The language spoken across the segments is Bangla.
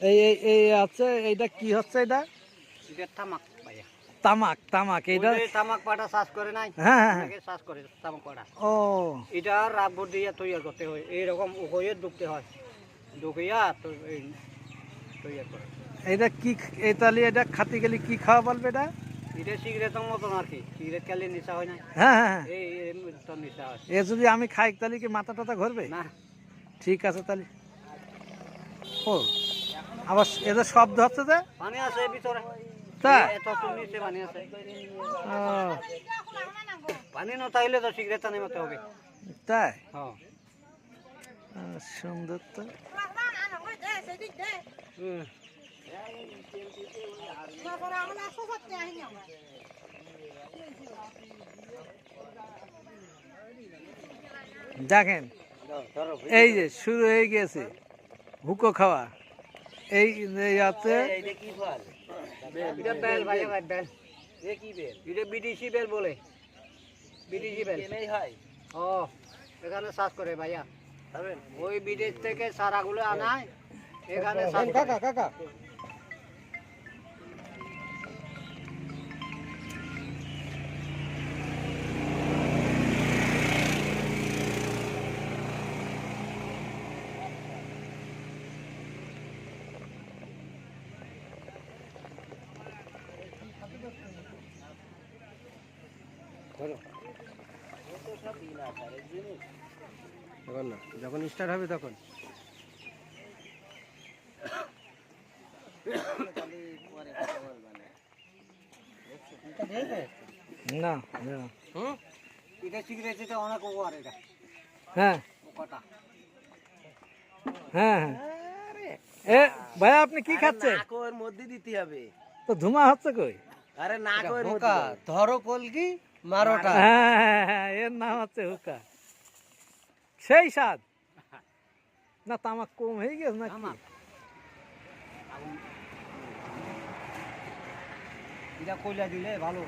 এই এই এই আছে এইটা কি হচ্ছে এটা? এটা তামাক ভাইয়া। তামাক তামাক এইটা ওই যে তামাক পাটা চাষ করে নাই, হ্যাঁ হ্যাঁ হ্যাঁ। অনেকে চাষ করে তামাক পাটা। ও এটা রাব্বর দিয়ে তৈরি করতে হয়, এইরকম হয়ে ঢুকতে হয়, ঢুকিয়া তো এই তৈরি করে। এইটা কি এই তাহলে এটা খাতে গেলে কি খাওয়া বলবে এটা? এটা সিগারেটের মতন আর কি, সিগারেট খেলে নেশা হয় না, হ্যাঁ হ্যাঁ হ্যাঁ। এই তো নেশা হয় এ যদি আমি খাই তাহলে কি মাথা টাথা ঘুরবে? না। ঠিক আছে তাহলে। ও আবার এদের শব্দ হচ্ছে যে পানি আছে ভিতরে, তা এত নিচে পানি আছে। ও, পানি না তাইলে তো সিগারেট টানি মতো হবে। তাই হ্যাঁ। সুন্দর তো। হুম। দেখেন এই যে শুরু হয়ে গেছে হুকো খাওয়া। এই এই আছে এটা বেল ভাইয়া ভাই, বেল। এটা বিদেশি বেল বলে, বিদেশি বেল। ও এখানে চাষ করে ভাইয়া, ওই বিদেশ থেকে চারাগুলো আনায় এখানে চাষ করে। কাকা কাকা তখন না, যখন স্টার্ট হবে তখন। না না। এটা সিগারেট, এটা অনেক উপকার এটা হ্যাঁ কটা। হ্যাঁ হ্যাঁ। এ ভাইয়া আপনি কি খাচ্ছেন? নাকের মধ্যে দিতে হবে। তো ধুমা হচ্ছে কই? আরে নাকের হুকা, মধ্যে ধরো কলকি মারোটা। হ্যাঁ হ্যাঁ, হ্যাঁ, এর নাম হচ্ছে হুকা। সেই স্বাদ না, তামাক কম হয়ে গেছে নাকি? তামাক। এটা কয়লা দিলে ভালো,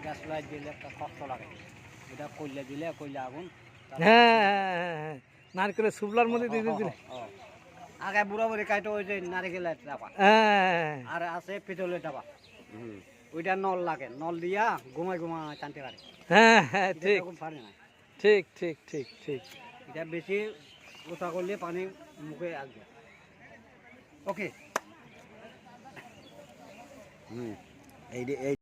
গ্যাস লাইট দিলে একটা কষ্ট লাগে। এটা কয়লা দিলে, কয়লা আগুন। হ্যাঁ হ্যাঁ হ্যাঁ হ্যাঁ। নারকেলের শুভলার মধ্যে দিয়ে দিলে আগে বুড়া বুড়ি কাইটো ওই যে নারিকেলের ডাবা, হ্যাঁ আর আছে পিতলের ডাবা। ওইটা নল লাগে, নল দিয়া ঘুমাই ঘুমাই টানতে পারে। হ্যাঁ হ্যাঁ এটা ঠিক এরকম পারে না। ঠিক ঠিক ঠিক ঠিক। এটা বেশি ওটা করলে পানি মুখে আসবে। ওকে। এই